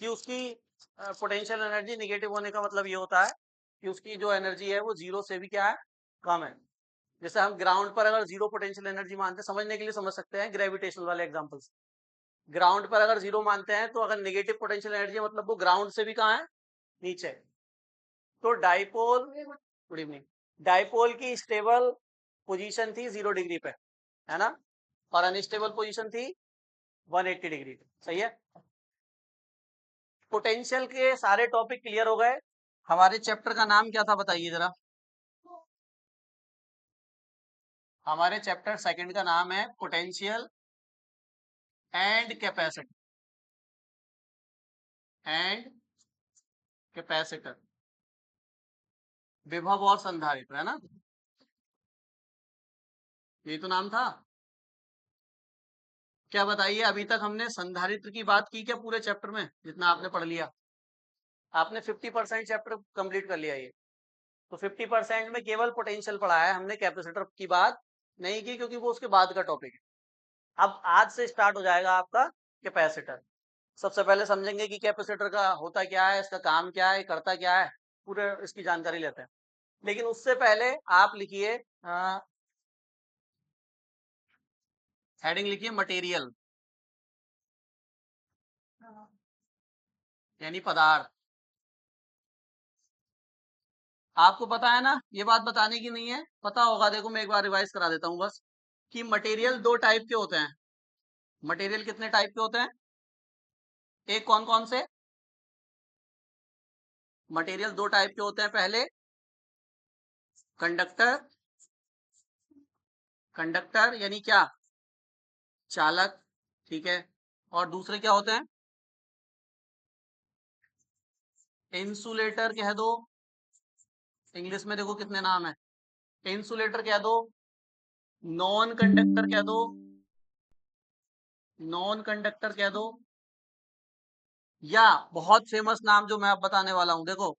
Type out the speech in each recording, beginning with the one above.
कि उसकी potential energy negative होने का मतलब ये होता है कि उसकी जो एनर्जी है वो जीरो से भी क्या है, कम है। जैसे हम ग्राउंड पर अगर जीरो पोटेंशियल एनर्जी मानते हैं, समझने के लिए समझ सकते हैं ग्रेविटेशनल वाले एग्जांपल्स। ग्राउंड पर अगर जीरो मानते हैं तो अगर नेगेटिव पोटेंशियल एनर्जी है मतलब वो ग्राउंड से भी कहाँ है, नीचे। तो डाइपोल, गुड इवनिंग, डाइपोल की स्टेबल पोजीशन थी 0 डिग्री पे, है ना, और अनस्टेबल पोजीशन थी 180 डिग्री पे। सही है। पोटेंशियल के सारे टॉपिक क्लियर हो गए। हमारे चैप्टर का नाम क्या था बताइए जरा। हमारे चैप्टर सेकंड का नाम है potential and capacity, and capacitor, विभव और संधारित्र, है ना, यही तो नाम था। क्या बताइए, अभी तक हमने संधारित्र की बात की क्या पूरे चैप्टर में, जितना आपने पढ़ लिया? आपने 50% चैप्टर कंप्लीट कर लिया ये। तो 50% में केवल पोटेंशियल पढ़ा है हमने, कैपेसिटर की बात नहीं की क्योंकि वो उसके बाद का टॉपिक है। अब आज से स्टार्ट हो जाएगा आपका कैपेसिटर। सबसे पहले समझेंगे कि कैपेसिटर का होता क्या है, इसका काम क्या है, करता क्या है, पूरे इसकी जानकारी लेते हैं। लेकिन उससे पहले आप लिखिए, हेडिंग लिखिए मटेरियल, यानी पदार्थ। आपको पता है ना, ये बात बताने की नहीं है, पता होगा, देखो मैं एक बार रिवाइज करा देता हूँ बस, कि मटेरियल दो टाइप के होते हैं। मटेरियल कितने टाइप के होते हैं? एक कौन कौन से? मटेरियल दो टाइप के होते हैं। पहले कंडक्टर, कंडक्टर यानी क्या, चालक, ठीक है। और दूसरे क्या होते हैं? इंसुलेटर कह दो, इंग्लिश में देखो कितने नाम है, इंसुलेटर कह दो, नॉन कंडक्टर कह दो, नॉन कंडक्टर कह दो, या बहुत फेमस नाम जो मैं अब बताने वाला हूं, देखो,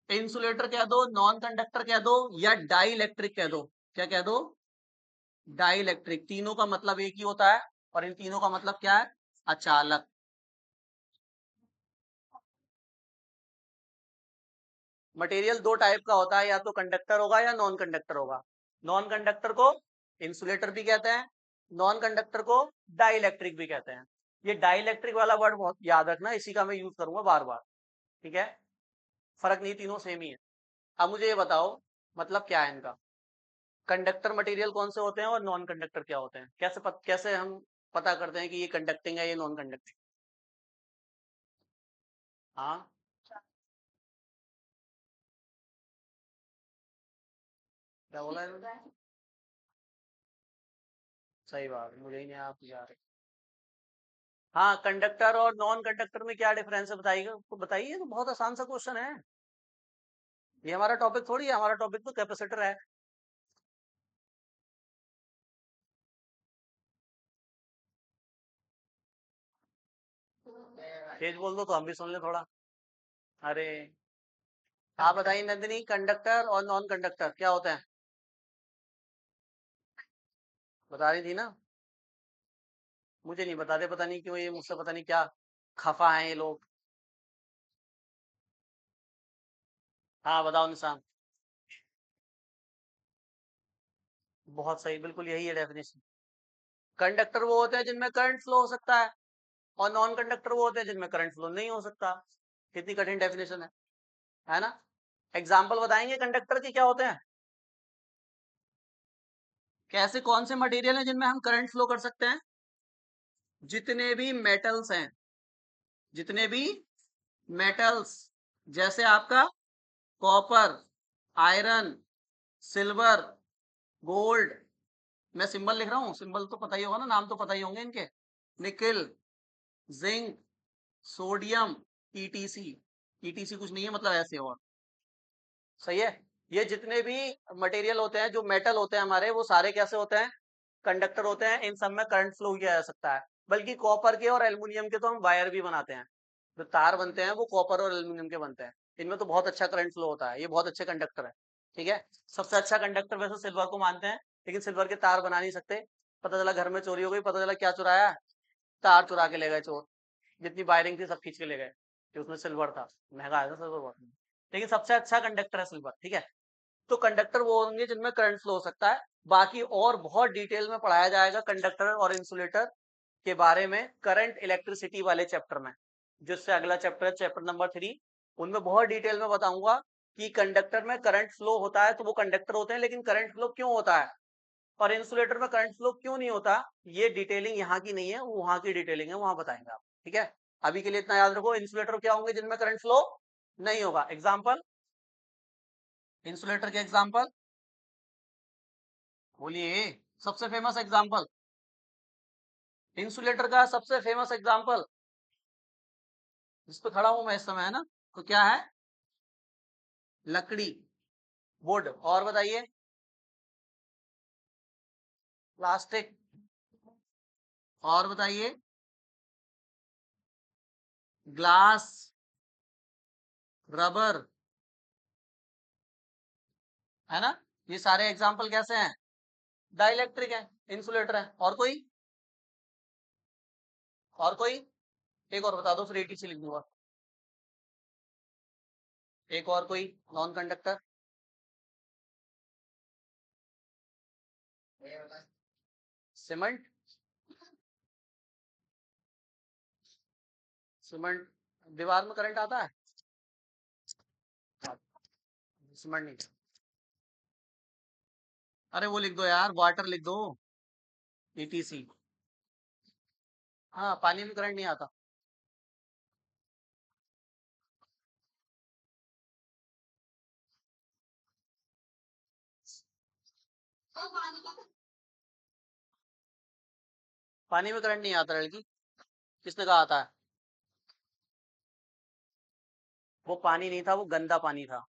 इंसुलेटर कह दो, नॉन कंडक्टर कह दो, या डाई इलेक्ट्रिक कह दो। क्या कह दो? Dielectric. तीनों का मतलब एक ही होता है, और इन तीनों का मतलब क्या है? अचालक। मटेरियल दो टाइप का होता है, या तो कंडक्टर होगा या नॉन कंडक्टर होगा। नॉन कंडक्टर को इंसुलेटर भी कहते हैं, नॉन कंडक्टर को डाई इलेक्ट्रिक भी कहते हैं। ये डाई इलेक्ट्रिक वाला वर्ड बहुत याद रखना, इसी का मैं यूज करूंगा बार बार, ठीक है। फर्क नहीं, तीनों सेम ही है। अब मुझे ये बताओ, मतलब क्या है इनका। कंडक्टर मटेरियल कौन से होते हैं और नॉन कंडक्टर क्या होते हैं? कैसे हम पता करते हैं कि ये कंडक्टिंग है, ये नॉन कंडक्टिंग? हाँ, क्या बोला है? सही बात, मुझे ही नहीं आप जा रहे। हाँ, कंडक्टर और नॉन कंडक्टर में क्या डिफरेंस है बताइएगा, तो बताइए, ये तो बहुत आसान सा क्वेश्चन है। ये हमारा टॉपिक थोड़ी है, हमारा टॉपिक तो कैपेसिटर है। तेज बोल दो तो हम भी सुन ले थोड़ा। अरे, आप बताइए नंदिनी, कंडक्टर और नॉन कंडक्टर क्या होते हैं? बता रही थी ना। मुझे नहीं बताते, पता नहीं क्यों, ये मुझसे पता नहीं क्या खफा है ये लोग। हाँ बताओ निशान। बहुत सही, बिल्कुल यही है डेफिनेशन। कंडक्टर वो होते हैं जिनमें करंट फ्लो हो सकता है, और नॉन कंडक्टर वो होते हैं जिनमें करंट फ्लो नहीं हो सकता। कितनी कठिन डेफिनेशन है ना। एग्जाम्पल बताएंगे कंडक्टर के क्या होते हैं, कैसे, कौन से मटेरियल हैं जिनमें हम करंट फ्लो कर सकते हैं? जितने भी मेटल्स हैं, जितने भी मेटल्स, जैसे आपका कॉपर, आयरन, सिल्वर, गोल्ड, मैं सिंबल लिख रहा हूँ, सिंबल तो पता ही होगा ना, नाम तो पता ही होंगे इनके, nickel, zinc, sodium, ETC. ETC कुछ नहीं है, मतलब ऐसे और। सही है। ये जितने भी मटेरियल होते हैं, जो मेटल होते हैं हमारे, वो सारे कैसे होते हैं? कंडक्टर होते हैं। इन सब में करंट फ्लो किया जा सकता है। बल्कि कॉपर के और एल्युमिनियम के तो हम वायर भी बनाते हैं, जो तार बनते हैं वो कॉपर और एल्युमिनियम के बनते हैं। इनमें तो बहुत अच्छा करंट फ्लो होता है, ये बहुत अच्छे कंडक्टर है, ठीक है। सबसे अच्छा कंडक्टर वैसे सिल्वर को मानते हैं, लेकिन सिल्वर के तार बना नहीं सकते। पता चला घर में चोरी हो गई, पता चला क्या चुराया, तार चुरा के ले गए चोर, जितनी वायरिंग थी सब खींच के ले गए, कि उसमें सिल्वर था, महंगा आया था सिल्वर बहुत, लेकिन सबसे अच्छा कंडक्टर है सिल्वर, ठीक है। तो कंडक्टर वो होंगे जिनमें करंट फ्लो हो सकता है। बाकी और बहुत डिटेल में पढ़ाया जाएगा कंडक्टर और इंसुलेटर के बारे में करंट इलेक्ट्रिसिटी वाले चैप्टर में, जिससे अगला चैप्टर है चैप्टर नंबर 3। उनमें बहुत डिटेल में बताऊंगा कि कंडक्टर में करंट फ्लो होता है तो वो कंडक्टर होते हैं, लेकिन करंट फ्लो क्यों होता है, और इंसुलेटर में करंट फ्लो क्यों नहीं होता। ये डिटेलिंग यहाँ की नहीं है, वो वहां की डिटेलिंग है, वहां बताएंगे आप, ठीक है। अभी के लिए इतना याद रखो, इंसुलेटर क्या होंगे जिनमें करंट फ्लो नहीं होगा। एग्जाम्पल, इंसुलेटर के एग्जाम्पल बोलिए, सबसे फेमस एग्जाम्पल इंसुलेटर का, सबसे फेमस एग्जाम्पल जिस पे खड़ा हूं मैं इस समय, है ना, तो क्या है, लकड़ी, वुड, और बताइए, प्लास्टिक, और बताइए, ग्लास, रबर, है ना। ये सारे एग्जाम्पल कैसे हैं, डाइलेक्ट्रिक है, इंसुलेटर है। और कोई, और कोई, एक और बता दो फिर एटीसी लिख दूंगा। एक और कोई नॉन कंडक्टर, सीमेंट, सीमेंट दीवार में करंट आता है, सीमेंट नहीं। अरे वो लिख दो यार, वाटर लिख दो, ईटीसी। हाँ, पानी में करंट नहीं आता। पानी में करंट नहीं आता लड़की, किसने कहा आता है, वो पानी नहीं था, वो गंदा पानी था।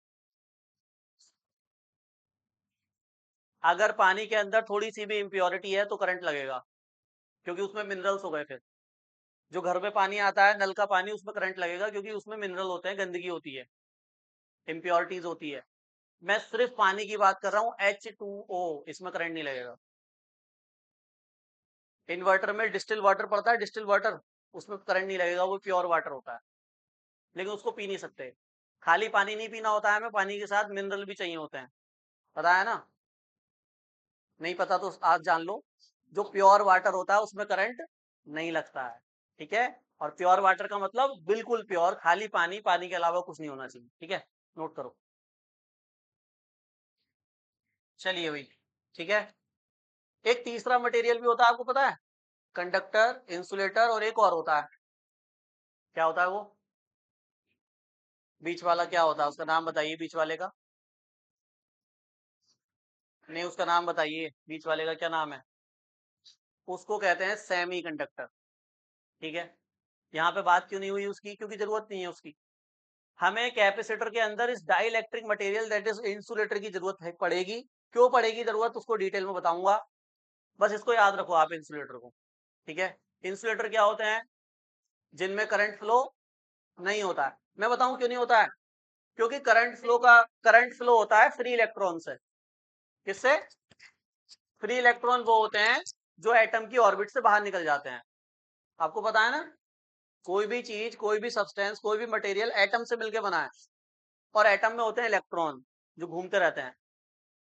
अगर पानी के अंदर थोड़ी सी भी इम्प्योरिटी है तो करंट लगेगा, क्योंकि उसमें मिनरल्स हो गए। फिर जो घर में पानी आता है, नल का पानी, उसमें करंट लगेगा, क्योंकि उसमें मिनरल होते हैं, गंदगी होती है, इम्प्योरिटीज होती है। मैं सिर्फ पानी की बात कर रहा हूँ, H2O, इसमें करंट नहीं लगेगा। इन्वर्टर में डिस्टिल वाटर पड़ता है, डिस्टिल वाटर, उसमें करंट नहीं लगेगा, वो प्योर वाटर होता है, लेकिन उसको पी नहीं सकते। खाली पानी नहीं पीना होता है हमें, पानी के साथ मिनरल भी चाहिए होते हैं, पता है ना। नहीं पता तो आज जान लो, जो प्योर वाटर होता है उसमें करंट नहीं लगता है, ठीक है। और प्योर वाटर का मतलब बिल्कुल प्योर, खाली पानी, पानी के अलावा कुछ नहीं होना चाहिए, ठीक है, नोट करो। चलिए भाई, ठीक है। एक तीसरा मटेरियल भी होता है, आपको पता है, कंडक्टर, इंसुलेटर, और एक और होता है, क्या होता है वो, बीच वाला क्या होता है, उसका नाम बताइए, बीच वाले का, नहीं उसका नाम बताइए, बीच वाले का क्या नाम है। उसको कहते हैं सेमी कंडक्टर, ठीक है। यहाँ पे बात क्यों नहीं हुई उसकी, क्योंकि जरूरत नहीं है उसकी। हमें कैपेसिटर के अंदर इस dielectric material that is insulator की जरूरत है, पड़ेगी। क्यों पड़ेगी जरूरत, उसको डिटेल में बताऊंगा, बस इसको याद रखो आप इंसुलेटर को, ठीक है। इंसुलेटर क्या होते हैं, जिनमें करंट फ्लो नहीं होता है। मैं बताऊं क्यों नहीं होता है, क्योंकि करंट फ्लो होता है फ्री इलेक्ट्रॉन से। किससे, फ्री इलेक्ट्रॉन वो होते हैं जो एटम की ऑर्बिट से बाहर निकल जाते हैं। आपको पता है ना, कोई भी चीज, कोई भी सब्सटेंस, कोई भी मटेरियल एटम से मिलकर बना है, और एटम में होते हैं इलेक्ट्रॉन जो घूमते रहते हैं।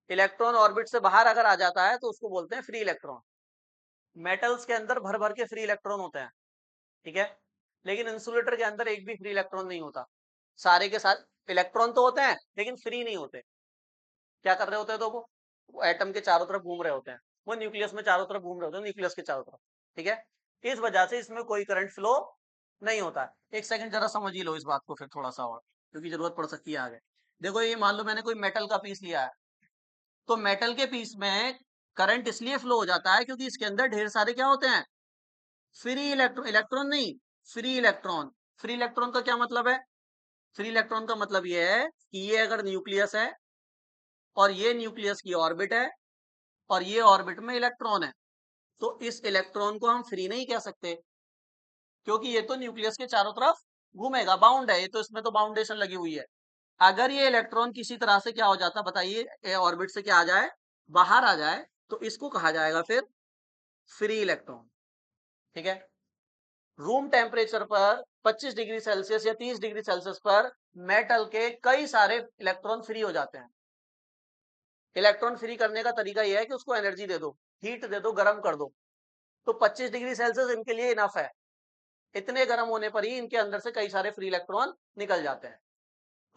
इलेक्ट्रॉन ऑर्बिट से बाहर अगर आ जाता है तो उसको बोलते हैं फ्री इलेक्ट्रॉन। मेटल्स के अंदर भर भर के फ्री इलेक्ट्रॉन होते हैं, ठीक है। लेकिन इंसुलेटर के अंदर एक भी फ्री इलेक्ट्रॉन नहीं होता, सारे के सारे इलेक्ट्रॉन तो होते हैं लेकिन फ्री नहीं होते। क्या कर रहे होते हैं तो वो एटम के चारों तरफ घूम रहे होते हैं, वो न्यूक्लियस में चारों तरफ घूम रहे होते हैं, न्यूक्लियस के चारों तरफ, ठीक है। इस वजह से इसमें कोई करंट फ्लो नहीं होता है। एक सेकंड जरा समझ ही लो इस बात को फिर थोड़ा सा और, क्योंकि जरूरत पड़ सकती है आगे। देखो ये मान लो मैंने कोई मेटल का पीस लिया है, तो मेटल के पीस में करंट इसलिए फ्लो हो जाता है क्योंकि इसके अंदर ढेर सारे क्या होते हैं, फ्री इलेक्ट्रॉन, इलेक्ट्रॉन नहीं, फ्री इलेक्ट्रॉन। फ्री इलेक्ट्रॉन का क्या मतलब है, फ्री इलेक्ट्रॉन का मतलब ये है कि ये अगर न्यूक्लियस है और ये न्यूक्लियस की ऑर्बिट है और ये ऑर्बिट में इलेक्ट्रॉन है, तो इस इलेक्ट्रॉन को हम फ्री नहीं कह सकते, क्योंकि ये तो न्यूक्लियस के चारों तरफ घूमेगा, बाउंड है ये तो, इसमें तो बाउंडेशन लगी हुई है। अगर ये इलेक्ट्रॉन किसी तरह से क्या हो जाता, बताइए, ऑर्बिट से क्या आ जाए, बाहर आ जाए, तो इसको कहा जाएगा फिर फ्री इलेक्ट्रॉन, ठीक है। रूम टेम्परेचर पर 25 डिग्री सेल्सियस या 30 डिग्री सेल्सियस पर मेटल के कई सारे इलेक्ट्रॉन फ्री हो जाते हैं। इलेक्ट्रॉन फ्री करने का तरीका यह है कि उसको एनर्जी दे दो, हीट दे दो, गर्म कर दो। तो 25 डिग्री सेल्सियस इनके लिए इनफ है। इतने गर्म होने पर ही इनके अंदर से कई सारे फ्री इलेक्ट्रॉन निकल जाते हैं।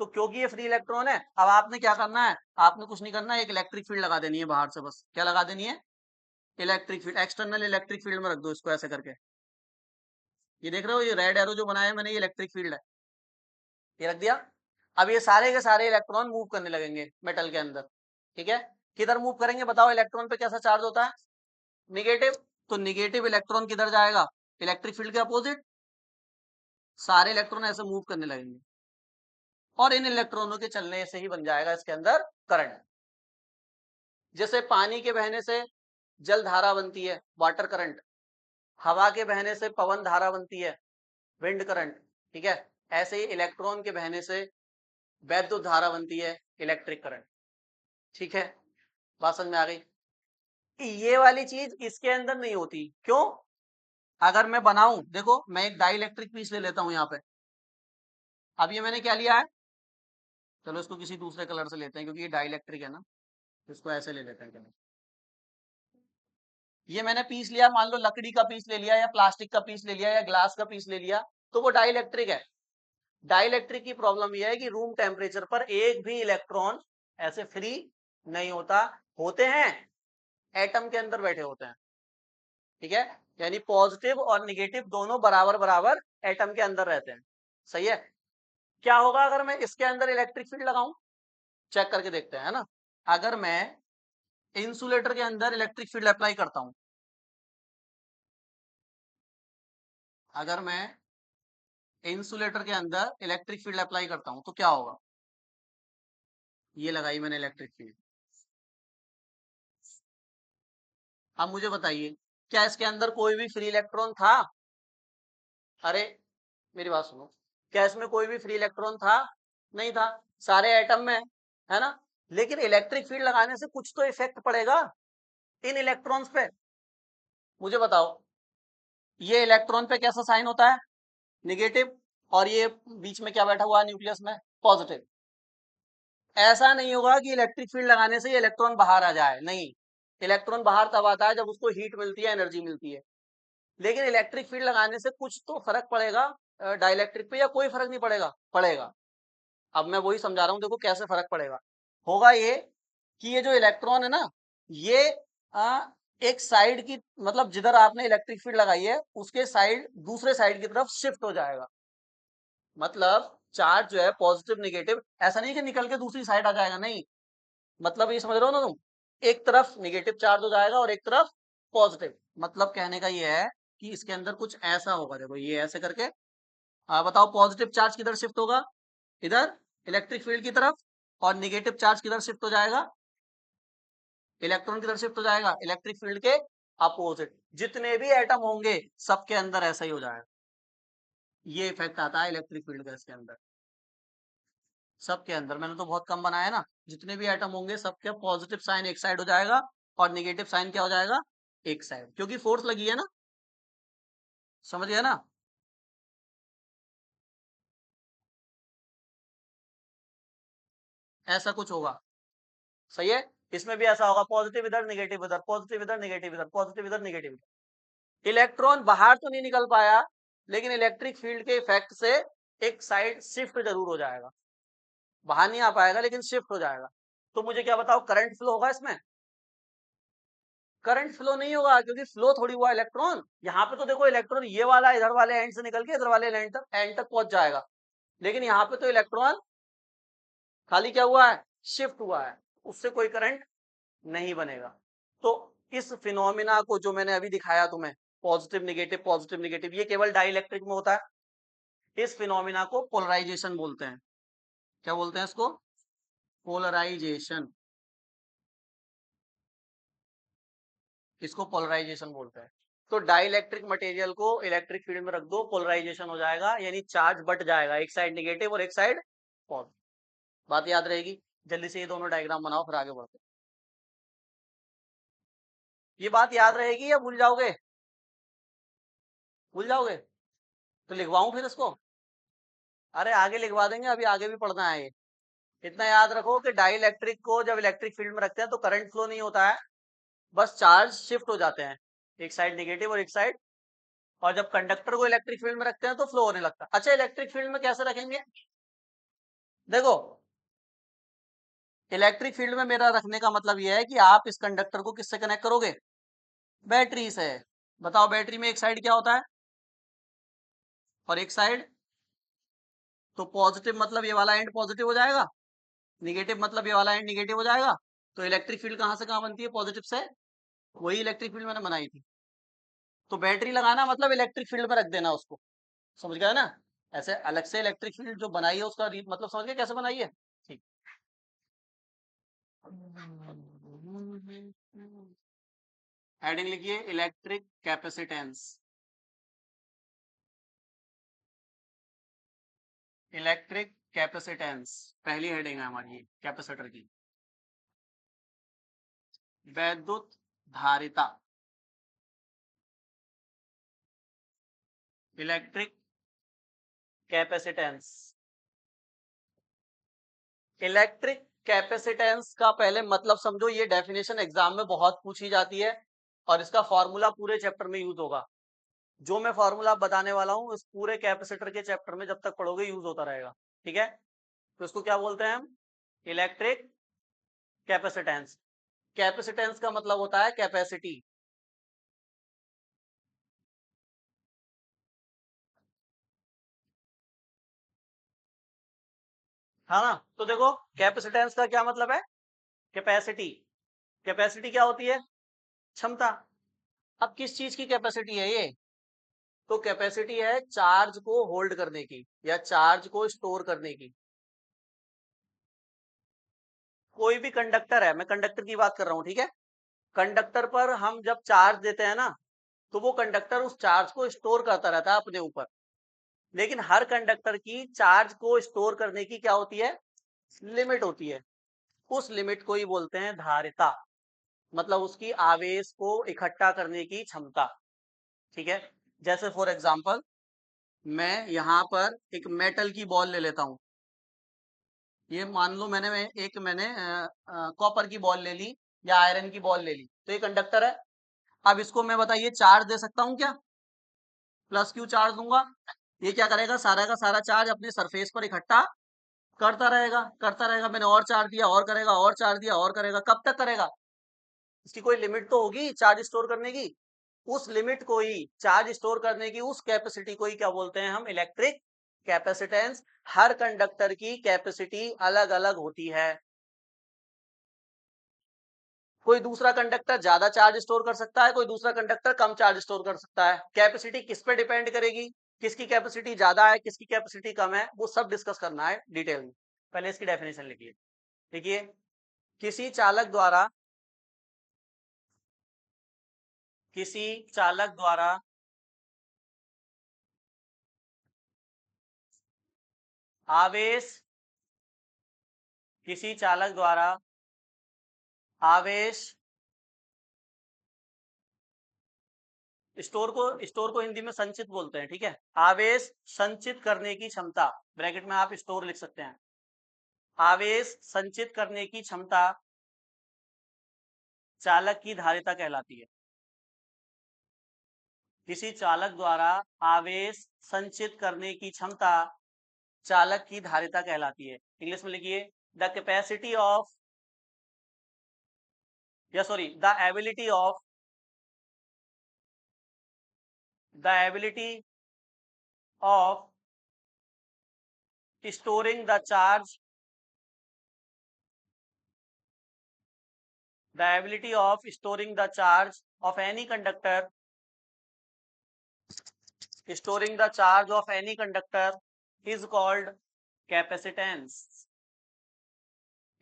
तो क्योंकि ये फ्री इलेक्ट्रॉन है, अब आपने क्या करना है, आपने कुछ नहीं करना है, एक इलेक्ट्रिक फील्ड लगा देनी है बाहर से। बस क्या लगा देनी है, electric field. External electric field में रख दो इसको ऐसे करके। ये देख रहे हो, ये रेड एरो जो बनाया है मैंने, ये इलेक्ट्रिक फील्ड है, ये रख दिया। अब ये सारे के सारे इलेक्ट्रॉन मूव करने लगेंगे मेटल के अंदर। ठीक है, किधर मूव करेंगे बताओ, इलेक्ट्रॉन पे कैसा चार्ज होता है, निगेटिव। तो निगेटिव इलेक्ट्रॉन किधर जाएगा, इलेक्ट्रिक फील्ड के अपोजिट। सारे इलेक्ट्रॉन ऐसे मूव करने लगेंगे और इन इलेक्ट्रॉनों के चलने से ही बन जाएगा इसके अंदर करंट। जैसे पानी के बहने से जल धारा बनती है, वाटर करंट। हवा के बहने से पवन धारा बनती है, विंड करंट। ठीक है, ऐसे ही इलेक्ट्रॉन के बहने से वैद्युत धारा बनती है, इलेक्ट्रिक करंट। ठीक है, बात समझ में आ गई। ये वाली चीज इसके अंदर नहीं होती, क्यों? अगर मैं बनाऊं, देखो मैं एक डाई इलेक्ट्रिक पीस ले लेता हूं यहाँ पे। अब ये मैंने क्या लिया है, चलो इसको किसी दूसरे कलर से लेते हैं क्योंकि ये डाई इलेक्ट्रिक है ना, इसको ऐसे ले लेते हैं। चलो ये मैंने पीस लिया, मान लो लकड़ी का पीस ले लिया या प्लास्टिक का पीस ले लिया या ग्लास का पीस ले लिया, तो वो डाई इलेक्ट्रिक है। डाई इलेक्ट्रिक की प्रॉब्लम यह है कि रूम टेम्परेचर पर एक भी इलेक्ट्रॉन ऐसे फ्री नहीं होता। होते हैं, एटम के अंदर बैठे होते हैं। ठीक है, यानी पॉजिटिव और निगेटिव दोनों बराबर बराबर एटम के अंदर रहते हैं। सही है। क्या होगा अगर मैं इसके अंदर इलेक्ट्रिक फील्ड लगाऊं, चेक करके देखते हैं, है ना। अगर मैं इंसुलेटर के अंदर इलेक्ट्रिक फील्ड अप्लाई करता हूं, अगर मैं इंसुलेटर के अंदर इलेक्ट्रिक फील्ड अप्लाई करता हूं तो क्या होगा, ये लगाई मैंने इलेक्ट्रिक फील्ड। अब मुझे बताइए, क्या इसके अंदर कोई भी फ्री इलेक्ट्रॉन था? अरे मेरी बात सुनो, क्या इसमें कोई भी फ्री इलेक्ट्रॉन था? नहीं था, सारे एटम में है ना। लेकिन इलेक्ट्रिक फील्ड लगाने से कुछ तो इफेक्ट पड़ेगा इन इलेक्ट्रॉन्स पे। मुझे बताओ, ये इलेक्ट्रॉन पे कैसा साइन होता है, निगेटिव। और ये बीच में क्या बैठा हुआ है न्यूक्लियस में, पॉजिटिव। ऐसा नहीं होगा कि इलेक्ट्रिक फील्ड लगाने से ये इलेक्ट्रॉन बाहर आ जाए, नहीं। इलेक्ट्रॉन बाहर तब आता है जब उसको हीट मिलती है, एनर्जी मिलती है। लेकिन इलेक्ट्रिक फील्ड लगाने से कुछ तो फर्क पड़ेगा डाइलेक्ट्रिक पे, या कोई फर्क नहीं पड़ेगा? पड़ेगा। अब मैं वही समझा रहा हूँ, देखो कैसे फर्क पड़ेगा। होगा ये कि ये जो इलेक्ट्रॉन है ना, ये एक साइड की, मतलब जिधर आपने इलेक्ट्रिक फील्ड लगाई है उसके साइड, दूसरे साइड की तरफ शिफ्ट हो जाएगा। मतलब चार्ज जो है पॉजिटिव निगेटिव, ऐसा नहीं कि निकल के दूसरी साइड आ जाएगा, नहीं। मतलब ये समझ रहे हो ना तुम, एक तरफ निगेटिव चार्ज हो जाएगा और एक तरफ पॉजिटिव। मतलब कहने का ये है कि इसके अंदर कुछ ऐसा होगा, देखो ये ऐसे करके। बताओ पॉजिटिव चार्ज किधर शिफ्ट होगा, इधर इलेक्ट्रिक फील्ड की तरफ। और निगेटिव चार्ज किधर शिफ्ट हो जाएगा, इलेक्ट्रॉन किधर शिफ्ट हो जाएगा, इलेक्ट्रिक फील्ड के अपोजिट। जितने भी एटम होंगे सबके अंदर ऐसा ही हो जाएगा। ये इफेक्ट आता है इलेक्ट्रिक फील्ड का इसके अंदर, सबके अंदर। मैंने तो बहुत कम बनाया ना, जितने भी एटम होंगे सबके पॉजिटिव साइन एक साइड हो जाएगा और निगेटिव साइन क्या हो जाएगा, एक साइड, क्योंकि फोर्स लगी है ना। समझ गया ना। ऐसा कुछ होगा, सही है। इसमें भी ऐसा होगा, पॉजिटिव इधर निगेटिव इधर, पॉजिटिव इधर निगेटिव इधर, पॉजिटिव इधर निगेटिव इधर। इलेक्ट्रॉन बाहर तो नहीं निकल पाया, लेकिन इलेक्ट्रिक फील्ड के इफेक्ट से एक साइड शिफ्ट जरूर हो जाएगा। बाहर नहीं आ पाएगा लेकिन शिफ्ट हो जाएगा। तो मुझे क्या बताओ, करंट फ्लो होगा इसमें? करंट फ्लो नहीं होगा, क्योंकि फ्लो थोड़ी हुआ इलेक्ट्रॉन। यहाँ पे तो देखो इलेक्ट्रॉन ये वाला इधर वाले एंड से निकल के इधर वाले एंड तक पहुंच जाएगा। लेकिन यहाँ पे तो इलेक्ट्रॉन खाली क्या हुआ है, शिफ्ट हुआ है, उससे कोई करंट नहीं बनेगा। तो इस फिनोमिना को जो मैंने अभी दिखाया तुम्हें, पॉजिटिव निगेटिव, ये केवल डाइलेक्ट्रिक में होता है। इस फिनोमिना को पोलराइजेशन बोलते हैं। क्या बोलते हैं इसको, पोलराइजेशन। इसको पोलराइजेशन बोलते हैं। तो डाइलेक्ट्रिक मटेरियल को इलेक्ट्रिक फील्ड में रख दो, पोलराइजेशन हो जाएगा, यानी चार्ज बट जाएगा, एक साइड निगेटिव और एक साइड पॉजिटिव। बात याद रहेगी। जल्दी से ये दोनों डायग्राम बनाओ फिर आगे बढ़ते हैं। ये बात याद रहेगी या भूल जाओगे? भूल जाओगे? तो लिखवाऊं फिर इसको? अरे आगे लिखवा देंगे, अभी आगे भी पढ़ना है ये। इतना याद रखो कि डाई इलेक्ट्रिक को जब इलेक्ट्रिक फील्ड में रखते हैं तो करंट फ्लो नहीं होता है, बस चार्ज शिफ्ट हो जाते हैं, एक साइड नेगेटिव और एक साइड। और जब कंडक्टर को इलेक्ट्रिक फील्ड में रखते हैं तो फ्लो होने लगता है। अच्छा, इलेक्ट्रिक फील्ड में कैसे रखेंगे? देखो, इलेक्ट्रिक फील्ड में मेरा रखने का मतलब यह है कि आप इस कंडक्टर को किससे कनेक्ट करोगे? बैटरी से। बताओ, बैटरी में एक साइड क्या होता है और एक साइड? तो पॉजिटिव मतलब ये वाला एंड पॉजिटिव हो जाएगा, निगेटिव मतलब ये वाला एंड निगेटिव हो जाएगा। तो इलेक्ट्रिक फील्ड कहां से कहां बनती है? पॉजिटिव से। वही इलेक्ट्रिक फील्ड मैंने बनाई थी। तो बैटरी लगाना मतलब इलेक्ट्रिक फील्ड में रख देना उसको, समझ गया ना? ऐसे अलग से इलेक्ट्रिक फील्ड जो बनाई है उसका मतलब समझ गया कैसे बनाई है? ठीक। हेडिंग लिखिए, इलेक्ट्रिक कैपेसिटेंस। इलेक्ट्रिक कैपेसिटेंस पहली हेडिंग है हमारी कैपेसिटर की। वैद्युत धारिता, इलेक्ट्रिक कैपेसिटेंस। इलेक्ट्रिक कैपेसिटेंस का पहले मतलब समझो, ये डेफिनेशन एग्जाम में बहुत पूछी जाती है और इसका फॉर्मूला पूरे चैप्टर में यूज होगा। जो मैं फॉर्मूला बताने वाला हूं इस पूरे कैपेसिटर के चैप्टर में जब तक पढ़ोगे यूज होता रहेगा, ठीक है? तो इसको क्या बोलते हैं हम? Electric capacitance. कैपेसिटेंस का मतलब होता है कैपेसिटी। हाँ ना? तो देखो, कैपेसिटेंस का क्या मतलब है? कैपेसिटी। कैपेसिटी क्या होती है? क्षमता। अब किस चीज की कैपेसिटी है ये? तो कैपेसिटी है चार्ज को होल्ड करने की या चार्ज को स्टोर करने की। कोई भी कंडक्टर है, मैं कंडक्टर की बात कर रहा हूं, ठीक है? कंडक्टर पर हम जब चार्ज देते हैं ना, तो वो कंडक्टर उस चार्ज को स्टोर करता रहता है अपने ऊपर। लेकिन हर कंडक्टर की चार्ज को स्टोर करने की क्या होती है? लिमिट होती है। उस लिमिट को ही बोलते हैं धारिता, मतलब उसकी आवेश को इकट्ठा करने की क्षमता, ठीक है? जैसे फॉर एग्जांपल, मैं यहां पर एक मेटल की बॉल ले लेता हूं। ये मान लो मैंने कॉपर की बॉल ले ली या आयरन की बॉल ले ली, तो ये कंडक्टर है। अब इसको मैं बताइए चार्ज दे सकता हूं क्या? प्लस क्यू चार्ज दूंगा। ये क्या करेगा? सारा का सारा चार्ज अपने सरफेस पर इकट्ठा करता रहेगा, करता रहेगा। मैंने और चार्ज दिया, और करेगा, और चार्ज दिया, और करेगा। कब तक करेगा? इसकी कोई लिमिट तो होगी चार्ज स्टोर करने की। उस लिमिट को ही, चार्ज स्टोर करने की उस कैपेसिटी को ही क्या बोलते हैं हम? Electric capacitance. हर कंडक्टर की कैपेसिटी अलग अलग होती है। कोई दूसरा कंडक्टर ज्यादा चार्ज स्टोर कर सकता है, कोई दूसरा कंडक्टर कम चार्ज स्टोर कर सकता है। कैपेसिटी किस पे डिपेंड करेगी? किसकी कैपेसिटी ज्यादा है, किसकी कैपेसिटी कम है, वो सब डिस्कस करना है डिटेल में। पहले इसकी डेफिनेशन लिखिए। देखिए, किसी चालक द्वारा, किसी चालक द्वारा आवेश, किसी चालक द्वारा आवेश, स्टोर को हिंदी में संचित बोलते हैं, ठीक है? आवेश संचित करने की क्षमता, ब्रैकेट में आप स्टोर लिख सकते हैं। आवेश संचित करने की क्षमता चालक की धारिता कहलाती है। किसी चालक द्वारा आवेश संचित करने की क्षमता चालक की धारिता कहलाती है। इंग्लिश में लिखिए, द कैपेसिटी ऑफ, या sorry, the ability of storing the charge, the ability of storing the charge of any conductor, storing the charge of any conductor is called capacitance।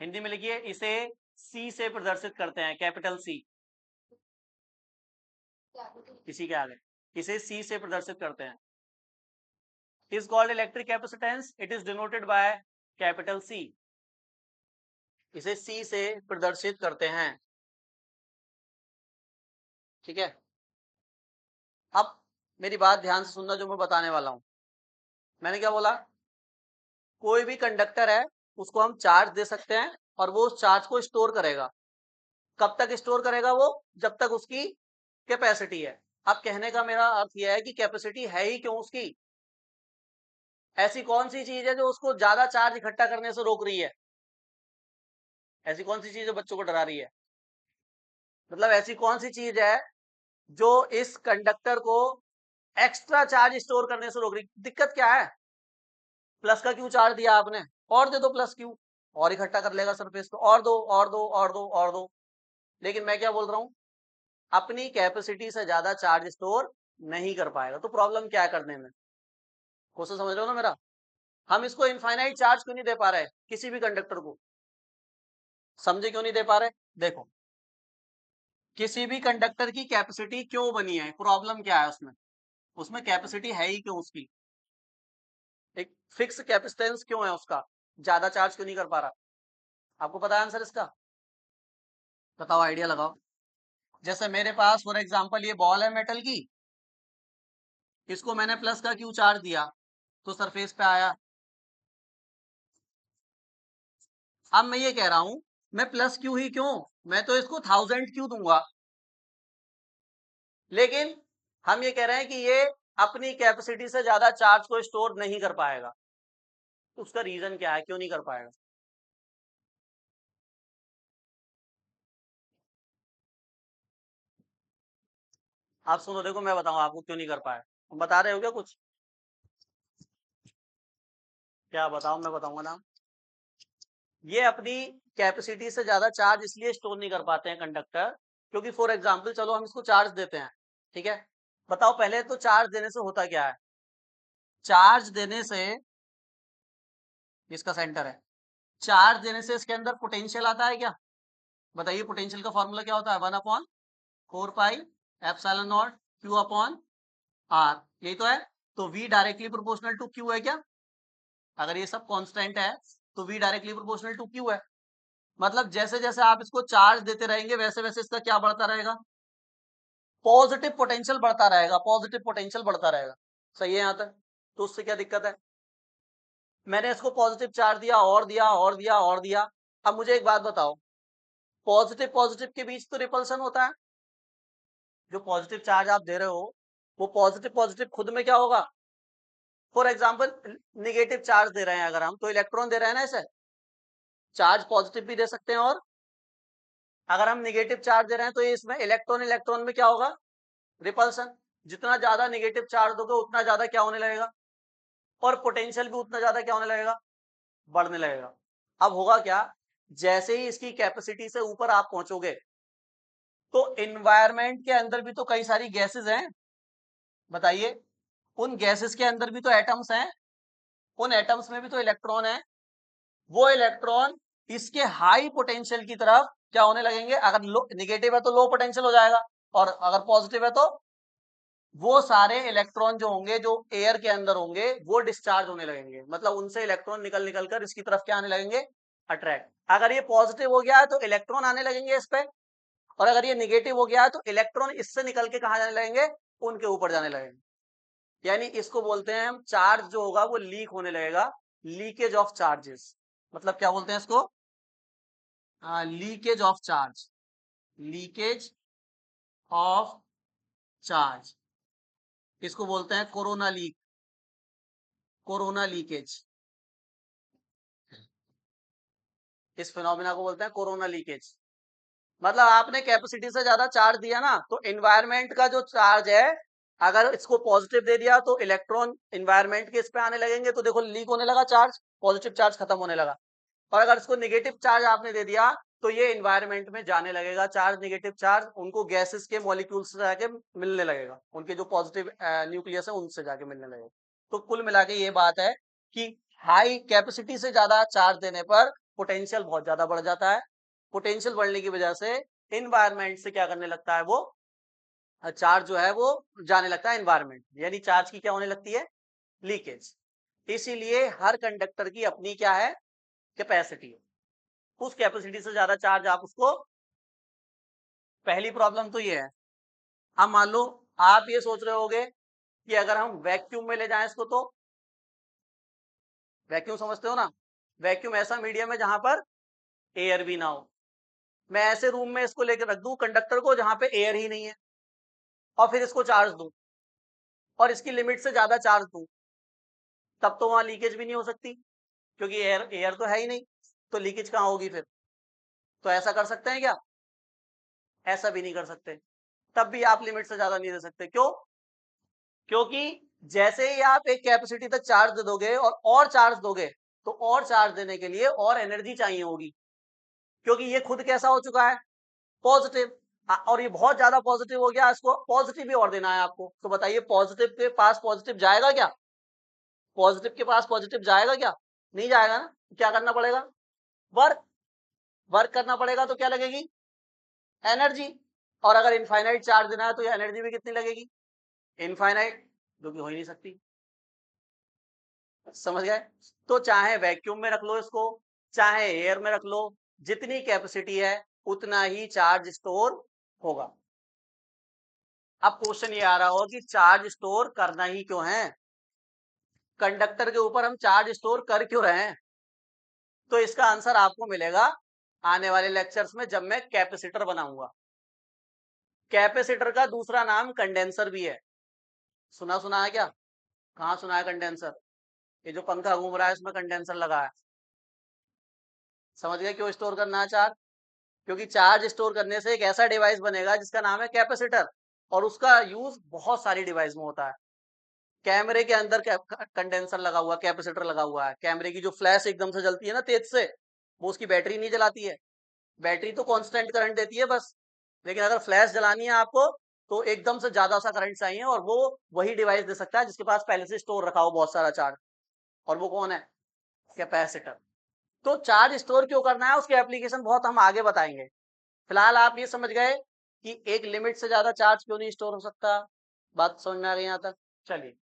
Hindi में लिखिए, इसे सी से प्रदर्शित करते हैं, कैपिटल सी। इसी के आगे इसे सी से प्रदर्शित करते हैं। is called electric capacitance, it is denoted by capital C। इसे सी से प्रदर्शित करते हैं, ठीक है? अब मेरी बात ध्यान से सुनना जो मैं बताने वाला हूं। मैंने क्या बोला, कोई भी कंडक्टर है उसको हम चार्ज दे सकते हैं और वो उस चार्ज को स्टोर करेगा। कब तक स्टोर करेगा वो, जब तक उसकी कैपेसिटी है। अब कहने का मेरा अर्थ यह है कि कैपेसिटी है ही क्यों उसकी, ऐसी कौन सी चीज है जो उसको ज्यादा चार्ज इकट्ठा करने से रोक रही है, ऐसी कौन सी चीज है बच्चों को डरा रही है, मतलब ऐसी कौन सी चीज है जो इस कंडक्टर को एक्स्ट्रा चार्ज स्टोर करने से रोक रही, दिक्कत क्या है, प्लस का क्यू चार्ज दिया आपने, और दे दो प्लस क्यू, और इकट्ठा कर लेगा सरफेस पे, और दो और दो और दो और दो। लेकिन मैं क्या बोल रहा हूं, अपनी कैपेसिटी से ज्यादा चार्ज स्टोर नहीं कर पाएगा। तो प्रॉब्लम क्या है करने में, क्वेश्चन समझ रहे हो ना मेरा। हम इसको इनफाइनाइट चार्ज क्यों नहीं दे पा रहे किसी भी कंडक्टर को, समझे क्यों नहीं दे पा रहे, देखो किसी भी कंडक्टर की कैपेसिटी क्यों बनी है, प्रॉब्लम क्या है उसमें, उसमें कैपेसिटी है ही क्यों उसकी, एक फिक्स कैपेसिटेंस क्यों है उसका, ज्यादा चार्ज क्यों नहीं कर पा रहा, आपको पता है आंसर इसका, बताओ आइडिया लगाओ। जैसे मेरे पास फॉर एग्जांपल ये बॉल है मेटल की, इसको मैंने प्लस का क्यू चार्ज दिया तो सरफेस पे आया। अब मैं ये कह रहा हूं मैं प्लस क्यू ही क्यों, मैं तो इसको 1000 क्यू दूंगा, लेकिन हम ये कह रहे हैं कि ये अपनी कैपेसिटी से ज्यादा चार्ज को स्टोर नहीं कर पाएगा। उसका रीजन क्या है, क्यों नहीं कर पाएगा, आप सुनो, देखो मैं बताऊं आपको क्यों नहीं कर पाया, तुम बता रहे हो क्या कुछ, क्या बताओ, मैं बताऊंगा ना। ये अपनी कैपेसिटी से ज्यादा चार्ज इसलिए स्टोर नहीं कर पाते हैं कंडक्टर, क्योंकि फॉर एग्जांपल चलो हम इसको चार्ज देते हैं, ठीक है, बताओ पहले तो चार्ज देने से होता क्या है, चार्ज देने से, इसका सेंटर है, चार्ज देने से इसके अंदर पोटेंशियल आता है क्या, बताइए पोटेंशियल का फॉर्मूला क्या होता है, 1/4 pi epsilon naught Q upon R, यही तो है। तो v directly proportional to q है क्या, अगर ये सब कांस्टेंट है तो v directly proportional to q है, मतलब जैसे जैसे आप इसको चार्ज देते रहेंगे वैसे वैसे इसका क्या बढ़ता रहेगा, पॉजिटिव पोटेंशियल बढ़ता रहेगा, पॉजिटिव पोटेंशियल बढ़ता रहेगा, सही है यहां तक, तो उससे क्या दिक्कत है, मैंने इसको पॉजिटिव चार्ज दिया और दिया और दिया और दिया। अब मुझे एक बात बताओ, पॉजिटिव पॉजिटिव के बीच तो रिपल्सन होता है, जो पॉजिटिव चार्ज आप दे रहे हो वो पॉजिटिव पॉजिटिव खुद में क्या होगा, फॉर एग्जाम्पल निगेटिव चार्ज दे रहे हैं अगर हम, तो इलेक्ट्रॉन दे रहे हैं ना इसे, चार्ज पॉजिटिव भी दे सकते हैं, और अगर हम निगेटिव चार्ज दे रहे हैं तो ये इसमें इलेक्ट्रॉन इलेक्ट्रॉन में क्या होगा, रिपल्सन, जितना ज्यादा निगेटिव चार्ज दोगे उतना ज्यादा क्या होने लगेगा, और पोटेंशियल भी उतना ज्यादा क्या होने लगेगा, बढ़ने लगेगा। अब होगा क्या, जैसे ही इसकी कैपेसिटी से ऊपर आप पहुंचोगे तो इन्वायरमेंट के अंदर भी तो कई सारी गैसेस हैं, बताइए, उन गैसेस के अंदर भी तो एटम्स हैं, उन एटम्स में भी तो इलेक्ट्रॉन है, वो इलेक्ट्रॉन इसके हाई पोटेंशियल की तरफ क्या होने लगेंगे, अगर लो निगेटिव है तो लो पोटेंशियल हो जाएगा, और अगर पॉजिटिव है तो वो सारे इलेक्ट्रॉन जो होंगे जो एयर के अंदर होंगे वो डिस्चार्ज होने लगेंगे, मतलब उनसे इलेक्ट्रॉन निकल निकल कर इसकी तरफ क्या आने लगेंगे, अट्रैक्ट। अगर ये पॉजिटिव हो गया है तो इलेक्ट्रॉन आने लगेंगे इस पे, और अगर ये निगेटिव हो गया है तो इलेक्ट्रॉन इससे निकल के कहा जाने लगेंगे, उनके ऊपर जाने लगेंगे। यानी इसको बोलते हैं हम, चार्ज जो होगा वो लीक होने लगेगा, लीकेज ऑफ चार्जेस, मतलब क्या बोलते हैं इसको, leakage of charge, leakage of charge, इसको बोलते हैं कोरोना लीक, कोरोना लीकेज, इस फिनोमिना को बोलते हैं कोरोना लीकेज। मतलब आपने कैपेसिटी से ज्यादा चार्ज दिया ना, तो एनवायरमेंट का जो चार्ज है, अगर इसको पॉजिटिव दे दिया तो इलेक्ट्रॉन एनवायरमेंट के इस पे आने लगेंगे, तो देखो लीक होने लगा चार्ज, पॉजिटिव चार्ज खत्म होने लगा। और अगर इसको निगेटिव चार्ज आपने दे दिया तो ये एनवायरमेंट में जाने लगेगा चार्ज, निगेटिव चार्ज उनको गैसेस के मॉलिक्यूल्स से जाके मिलने लगेगा, उनके जो पॉजिटिव न्यूक्लियस है उनसे जाके मिलने लगेगा। तो कुल मिला के ये बात है कि हाई कैपेसिटी से ज्यादा चार्ज देने पर पोटेंशियल बहुत ज्यादा बढ़ जाता है, पोटेंशियल बढ़ने की वजह से एनवायरमेंट से क्या करने लगता है, वो चार्ज जो है वो जाने लगता है एनवायरमेंट, यानी चार्ज की क्या होने लगती है, लीकेज। इसीलिए हर कंडक्टर की अपनी क्या है, कैपेसिटी है, उस कैपेसिटी से ज्यादा चार्ज आप उसको, पहली प्रॉब्लम तो ये है। अब मान लो आप ये सोच रहे होगे कि अगर हम वैक्यूम में ले जाएं इसको, तो वैक्यूम समझते हो ना? वैक्यूम ऐसा मीडियम है जहां पर एयर भी ना हो। मैं ऐसे रूम में इसको लेकर रख दूं कंडक्टर को जहां पे एयर ही नहीं है, और फिर इसको चार्ज दूं और इसकी लिमिट से ज्यादा चार्ज दूं, तब तो वहां लीकेज भी नहीं हो सकती, क्योंकि एयर एयर तो है ही नहीं, तो लीकेज कहां होगी फिर? तो ऐसा कर सकते हैं क्या? ऐसा भी नहीं कर सकते। तब भी आप लिमिट से ज्यादा नहीं दे सकते। क्यों? क्योंकि जैसे ही आप एक कैपेसिटी तक चार्ज दे दोगे और चार्ज दोगे, तो और चार्ज देने के लिए और एनर्जी चाहिए होगी, क्योंकि ये खुद कैसा हो चुका है? पॉजिटिव। और ये बहुत ज्यादा पॉजिटिव हो गया, इसको पॉजिटिव भी और देना है आपको। तो बताइए पॉजिटिव के पास पॉजिटिव जाएगा क्या? पॉजिटिव के पास पॉजिटिव जाएगा क्या? नहीं जाएगा ना। क्या करना पड़ेगा? वर्क। वर्क करना पड़ेगा, तो क्या लगेगी? एनर्जी। और अगर इनफाइनाइट चार्ज देना है तो ये एनर्जी भी कितनी लगेगी? इनफाइनाइट, जो कि हो ही नहीं सकती। समझ गए? तो चाहे वैक्यूम में रख लो इसको, चाहे एयर में रख लो, जितनी कैपेसिटी है उतना ही चार्ज स्टोर होगा। अब क्वेश्चन ये आ रहा हो कि चार्ज स्टोर करना ही क्यों है? कंडक्टर के ऊपर हम चार्ज स्टोर कर क्यों रहे हैं? तो इसका आंसर आपको मिलेगा आने वाले लेक्चर्स में, जब मैं कैपेसिटर बनाऊंगा। कैपेसिटर का दूसरा नाम कंडेंसर भी है। सुना सुना है क्या? कहाँ सुना है कंडेंसर? ये जो पंखा घूम रहा है इसमें कंडेंसर लगा है। समझ गए क्यों स्टोर करना है चार्ज? क्योंकि चार्ज स्टोर करने से एक ऐसा डिवाइस बनेगा जिसका नाम है कैपेसिटर, और उसका यूज बहुत सारी डिवाइस में होता है। कैमरे के अंदर कंडेंसर लगा हुआ, कैपेसिटर लगा हुआ है। कैमरे की जो फ्लैश एकदम से जलती है ना तेज से, वो उसकी बैटरी नहीं जलाती है। बैटरी तो कांस्टेंट करंट देती है बस, लेकिन अगर फ्लैश जलानी है आपको तो एकदम से ज्यादा सा करंट चाहिए, और वो वही डिवाइस दे सकता है जिसके पास पहले से स्टोर रखा हो बहुत सारा चार्ज। और वो कौन है? कैपेसिटर। तो चार्ज स्टोर क्यों करना है, उसकी एप्लीकेशन बहुत हम आगे बताएंगे। फिलहाल आप ये समझ गए कि एक लिमिट से ज्यादा चार्ज क्यों नहीं स्टोर हो सकता। बात समझ में आ गई यहाँ तक? चलिए,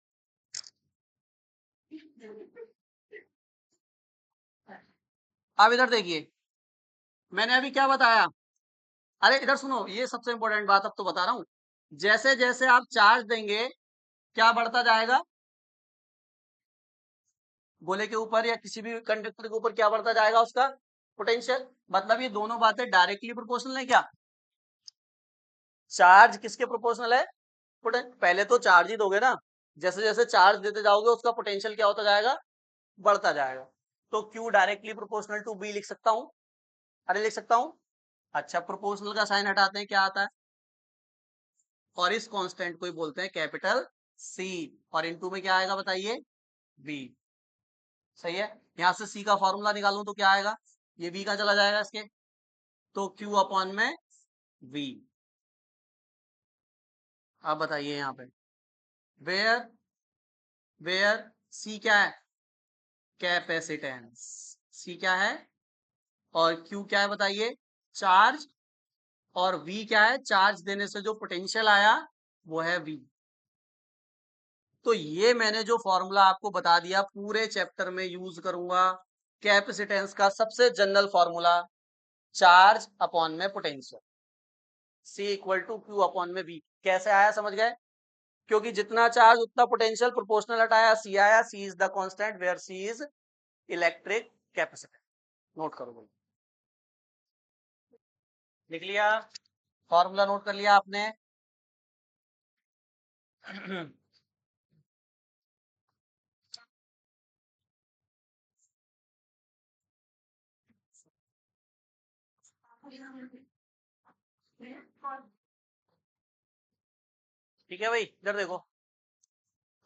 अब इधर देखिए, मैंने अभी क्या बताया। अरे इधर सुनो, ये सबसे इंपॉर्टेंट बात अब तो बता रहा हूं। जैसे जैसे आप चार्ज देंगे, क्या बढ़ता जाएगा? गोले के ऊपर या किसी भी कंडक्टर के ऊपर क्या बढ़ता जाएगा? उसका पोटेंशियल। मतलब ये दोनों बातें डायरेक्टली प्रोपोर्शनल है क्या? चार्ज किसके प्रोपोर्शनल है? पहले तो चार्ज ही दोगे ना, जैसे जैसे चार्ज देते जाओगे उसका पोटेंशियल क्या होता जाएगा? बढ़ता जाएगा। तो Q directly proportional to B लिख सकता हूं। अरे लिख सकता हूं। अच्छा, प्रोपोर्शनल का साइन हटाते हैं, क्या आता है? और इस कांस्टेंट को ही बोलते हैं कैपिटल C। और इनटू में क्या आएगा बताइए? B। सही है। यहां से C का फॉर्मूला निकालूं तो क्या आएगा? ये V का चला जाएगा इसके, तो Q अपॉन में V। आप बताइए यहाँ पे, वेयर वेयर C क्या है? कैपेसिटेंस। C क्या है? और Q क्या है बताइए? चार्ज। और V क्या है? चार्ज देने से जो पोटेंशियल आया वो है V। तो ये मैंने जो फॉर्मूला आपको बता दिया पूरे चैप्टर में यूज करूंगा। कैपेसिटेंस का सबसे जनरल फॉर्मूला, चार्ज अपॉन में potential, C equal to Q upon में V। कैसे आया समझ गए? क्योंकि जितना चार्ज उतना पोटेंशियल, प्रोपोर्शनल हटाया C आया। C is the constant where C is electric capacitance. Note करो भाई, लिख लिया? फॉर्मूला नोट कर लिया आपने? ठीक है भाई, इधर देखो।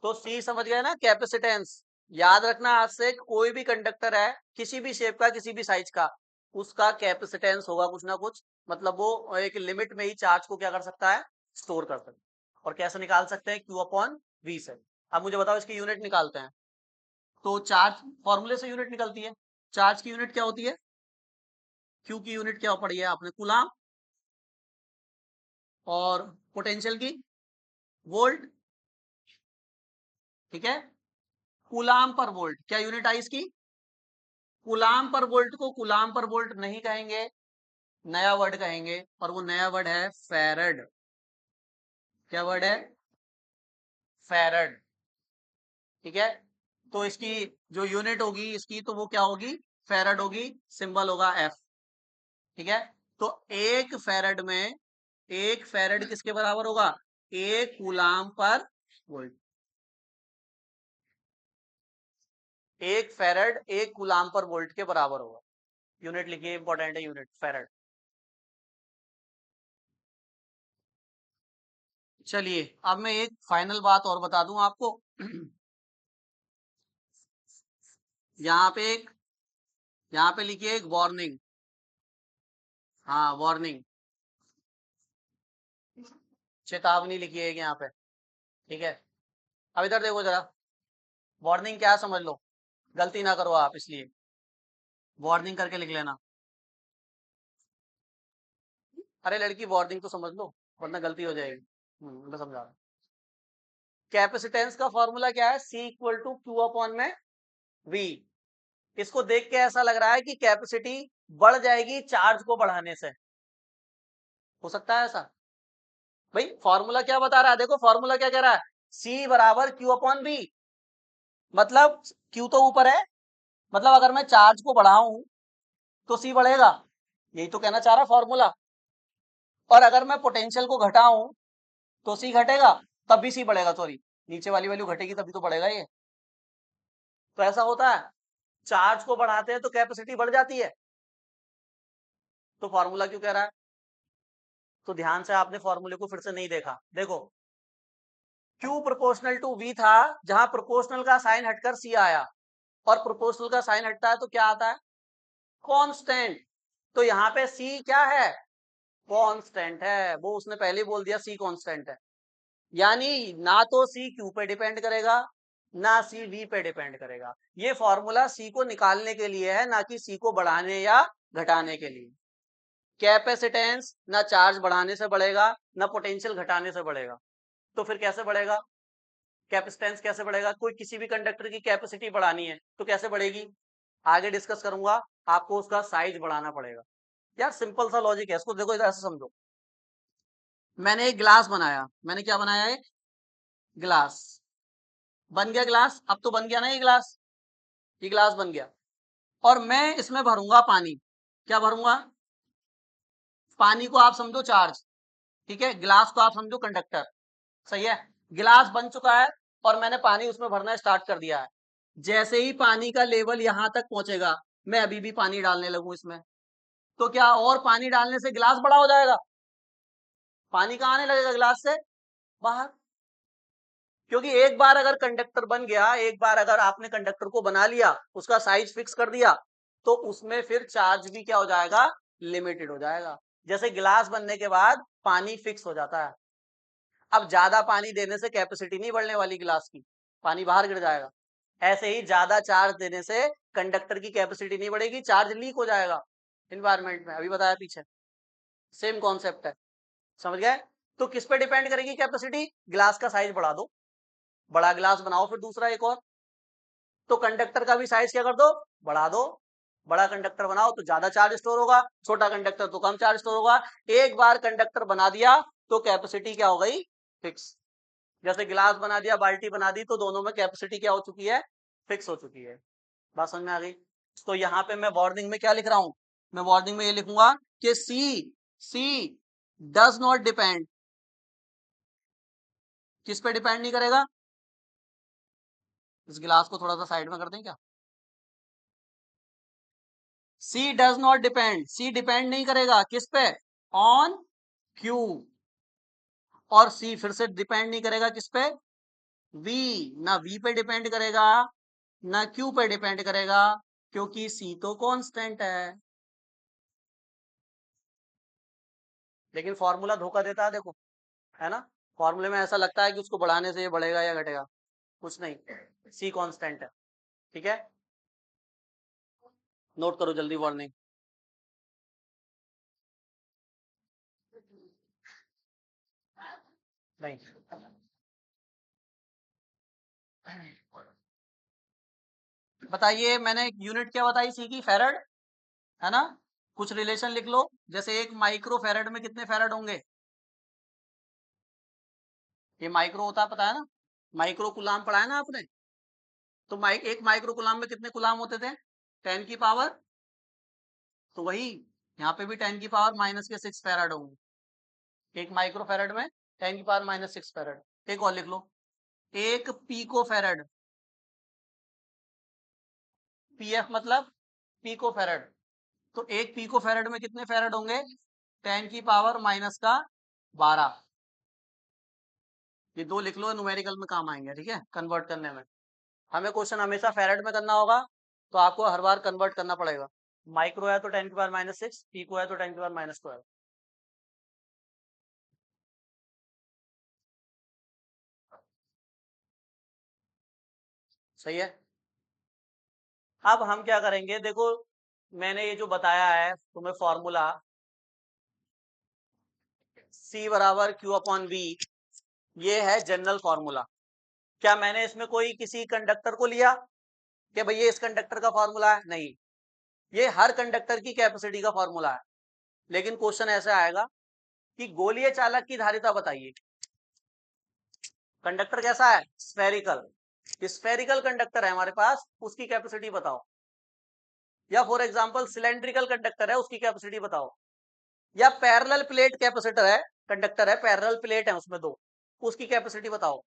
तो सी समझ गए ना, कैपेसिटेंस। याद रखना, आज से कोई भी कंडक्टर है, किसी भी शेप का, किसी भी साइज का, उसका कैपेसिटेंस होगा कुछ ना कुछ। मतलब वो एक लिमिट में ही चार्ज को क्या कर सकता है? स्टोर कर सकता है। और कैसे निकाल सकते हैं? क्यू अपॉन वी से। अब मुझे बताओ इसकी यूनिट निकालते हैं। तो चार्ज फॉर्मूले से यूनिट निकलती है। चार्ज की यूनिट क्या होती है? क्यू की यूनिट क्या पड़ी है आपने? कूलाम। और पोटेंशियल की? वोल्ट। ठीक है। कूलाम पर वोल्ट क्या यूनिट आई इसकी? कूलाम पर वोल्ट को कूलाम पर वोल्ट नहीं कहेंगे, नया वर्ड कहेंगे, और वो नया वर्ड है फैरड। क्या वर्ड है? फैरड। ठीक है। तो इसकी जो यूनिट होगी इसकी, तो वो क्या होगी, फेरड होगी, सिंबल होगा एफ। ठीक है, तो एक फेरड किसके बराबर होगा, एक कूलाम पर वोल्ट। एक फेरड एक कूलाम पर वोल्ट के बराबर होगा। यूनिट लिखिए, इंपॉर्टेंट है यूनिट, फेरड। चलिए अब मैं एक फाइनल बात और बता दूं आपको। यहाँ पे एक, यहाँ पे लिखिए एक वार्निंग। हाँ वार्निंग, चेतावनी लिखिए एक यहाँ पे। ठीक है, अब इधर देखो जरा, वार्निंग क्या है समझ लो, गलती ना करो आप, इसलिए वार्निंग करके लिख लेना। अरे लड़की, वार्निंग तो समझ लो वरना गलती हो जाएगी। मैं समझा रहा हूँ। कैपेसिटेंस का फॉर्मूला क्या है, C equal to Q upon में V। इसको देख के ऐसा लग रहा है कि कैपेसिटी बढ़ जाएगी चार्ज को बढ़ाने से, हो सकता है ऐसा। भाई फॉर्मूला क्या बता रहा है, देखो फॉर्मूला क्या कह रहा है, C बराबर क्यू अपॉन V। मतलब Q तो ऊपर है, मतलब अगर मैं चार्ज को बढ़ाऊं तो C बढ़ेगा, यही तो कहना चाह रहा फॉर्मूला। और अगर मैं पोटेंशियल को घटाऊं तो C घटेगा, तब भी C बढ़ेगा, सॉरी नीचे वाली वैल्यू घटेगी तभी तो बढ़ेगा ये। तो ऐसा होता है, चार्ज को बढ़ाते हैं तो कैपेसिटी बढ़ जाती है। तो फॉर्मूला क्यों कह रहा है, तो ध्यान से आपने फॉर्मूले को फिर से नहीं देखा। देखो Q प्रोपोर्शनल टू V था, जहां प्रोपोर्शनल का साइन हटकर C आया, और प्रोपोर्शनल का साइन हटता है तो क्या आता है, कांस्टेंट। तो यहाँ पे C क्या है, कांस्टेंट है, वो उसने पहले बोल दिया C कांस्टेंट है। यानी ना तो C Q पे डिपेंड करेगा, ना C V पे डिपेंड करेगा। ये फॉर्मूला C को निकालने के लिए है, ना कि C को बढ़ाने या घटाने के लिए। कैपेसिटेंस ना चार्ज बढ़ाने से बढ़ेगा, ना पोटेंशियल घटाने से बढ़ेगा। तो फिर कैसे बढ़ेगा, कैपेसिटेंस कैसे बढ़ेगा, कोई किसी भी कंडक्टर की कैपेसिटी बढ़ानी है तो कैसे बढ़ेगी, आगे डिस्कस करूंगा। आपको उसका साइज बढ़ाना पड़ेगा। यार सिंपल सा लॉजिक है, इसको देखो इधर ऐसे समझो। मैंने एक ग्लास बनाया, मैंने क्या बनाया, एक ग्लास बन गया। ग्लास अब तो बन गया ना ये ग्लास, ये ग्लास बन गया। और मैं इसमें भरूंगा पानी। क्या भरूंगा, पानी को आप समझो चार्ज, ठीक है, गिलास को आप समझो कंडक्टर। सही है, गिलास बन चुका है और मैंने पानी उसमें भरना स्टार्ट कर दिया है। जैसे ही पानी का लेवल यहां तक पहुंचेगा, मैं अभी भी पानी डालने लगूं इसमें, तो क्या और पानी डालने से गिलास बड़ा हो जाएगा, पानी कहाँ आने लगेगा गिलास से बाहर। क्योंकि एक बार अगर कंडक्टर बन गया, एक बार अगर आपने कंडक्टर को बना लिया, उसका साइज फिक्स कर दिया, तो उसमें फिर चार्ज भी क्या हो जाएगा, लिमिटेड हो जाएगा। जैसे गिलास बनने के बाद पानी फिक्स हो जाता है। अब ज्यादा पानी देने से कैपेसिटी नहीं बढ़ने वाली गिलास की, पानी बाहर गिर जाएगा। ऐसे ही ज्यादा चार्ज देने से कंडक्टर की कैपेसिटी नहीं बढ़ेगी, चार्ज लीक हो जाएगा इन्वायरमेंट में, अभी बताया पीछे। सेम कॉन्सेप्ट है, समझ गए। तो किस पे डिपेंड करेगी कैपेसिटी, गिलास का साइज बढ़ा दो, बड़ा गिलास बनाओ फिर दूसरा एक और, तो कंडक्टर का भी साइज क्या कर दो, बढ़ा दो। बड़ा कंडक्टर बनाओ तो ज्यादा चार्ज स्टोर होगा, छोटा कंडक्टर तो कम चार्ज स्टोर होगा। एक बार कंडक्टर बना दिया तो कैपेसिटी क्या हो गई, फिक्स। जैसे गिलास बना दिया, बाल्टी बना दी, तो दोनों में कैपेसिटी क्या हो चुकी है, फिक्स हो चुकी है। बात समझ में आ गई। तो यहाँ पे मैं वार्निंग में क्या लिख रहा हूं, मैं वार्निंग में ये लिखूंगा कि सी डज नॉट डिपेंड, किस पे डिपेंड नहीं करेगा, इस गिलास को थोड़ा सा साइड में कर दें क्या, C does not depend, C depend नहीं करेगा किस पे, ऑन क्यू। और सी फिर से डिपेंड नहीं करेगा किस पे, वी, ना वी पे डिपेंड करेगा ना क्यू पे डिपेंड करेगा, क्योंकि सी तो कांस्टेंट है। लेकिन फॉर्मूला धोखा देता है, देखो, है ना। फॉर्मूले में ऐसा लगता है कि उसको बढ़ाने से ये बढ़ेगा या घटेगा, कुछ नहीं, सी कांस्टेंट है। ठीक है, नोट करो जल्दी वार्निंग। नहीं, बताइए, मैंने एक यूनिट क्या बताई सी की, फेरड, है ना। कुछ रिलेशन लिख लो, जैसे एक माइक्रो फेरड में कितने फेरड होंगे, ये माइक्रो होता है पता है ना, माइक्रो कूलाम पढ़ा है ना आपने। तो एक माइक्रो कूलाम में कितने कूलाम होते थे? 10 की पावर, तो वही यहाँ पे भी 10 की पावर -6 फैराड होंगे। एक माइक्रो फैराड में 10 की पावर -6 फैराड। एक और लिख लो, एक पीको फैराड, पीएफ मतलब पीको फैराड, तो एक पीको फैराड में कितने फैराड होंगे? 10 की पावर -12। ये दो लिख लो, न्यूमेरिकल में काम आएंगे, ठीक है, कन्वर्ट करने में। हमें क्वेश्चन हमेशा फैराड में करना होगा, तो आपको हर बार कन्वर्ट करना पड़ेगा। माइक्रो है तो 10 की पावर -6, पीको है तो 10 की पावर -12। सही है। अब हम क्या करेंगे, देखो मैंने ये जो बताया है तुम्हें फॉर्मूला, C बराबर Q अपॉन V, ये है जनरल फॉर्मूला। क्या मैंने इसमें कोई किसी कंडक्टर को लिया कि भाई ये इस कंडक्टर का फॉर्मूला है? नहीं, ये हर कंडक्टर की कैपेसिटी का फॉर्मूला है। लेकिन क्वेश्चन ऐसा आएगा कि गोलीय चालक की धारिता बताइए। कंडक्टर कैसा है? स्फेरिकल। स्फेरिकल कंडक्टर है हमारे पास, उसकी कैपेसिटी बताओ। या फॉर एग्जांपल सिलेंड्रिकल कंडक्टर है, उसकी कैपेसिटी बताओ। या पैरेलल प्लेट कैपेसिटर है, कंडक्टर है, पैरेलल प्लेट है उसमें दो, उसकी कैपेसिटी बताओ।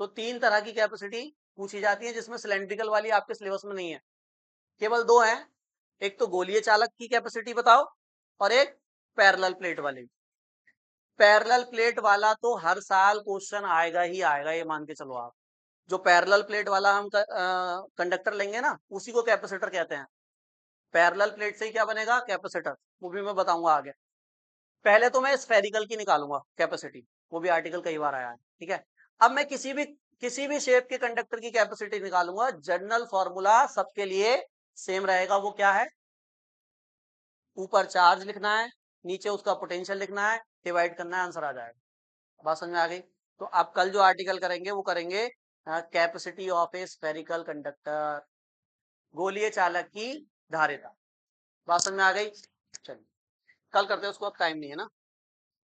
तो तीन तरह की कैपेसिटी पूछी जाती है, जिसमें सिलेंड्रिकल वाली आपके सिलेबस में नहीं है, केवल दो है। एक तो गोलीय चालक की कैपेसिटी बताओ, और एक पैरेलल प्लेट वाली। पैरेलल प्लेट वाला तो हर साल क्वेश्चन आएगा ही आएगा, ये मान के चलो आप। जो पैरेलल प्लेट वाला हम कंडक्टर लेंगे ना, उसी को कैपेसिटर कहते हैं। पैरेलल प्लेट से ही क्या बनेगा? कैपेसिटर। वो भी मैं बताऊंगा आगे। पहले तो मैं स्फेरिकल की निकालूंगा कैपेसिटी, वो भी आर्टिकल कई बार आया है, ठीक है। अब मैं किसी भी शेप के कंडक्टर की कैपेसिटी निकालूंगा। जनरल फॉर्मूला सबके लिए सेम रहेगा। वो क्या है? ऊपर चार्ज लिखना है, नीचे उसका पोटेंशियल लिखना है, डिवाइड करना है, आंसर आ जाएगा। बात समझ में आ गई? तो आप कल जो आर्टिकल करेंगे वो करेंगे capacity of A spherical conductor, गोलीय चालक की धारिता। बात समझ में आ गई? चलिए कल करते हैं उसको, अब टाइम नहीं है ना।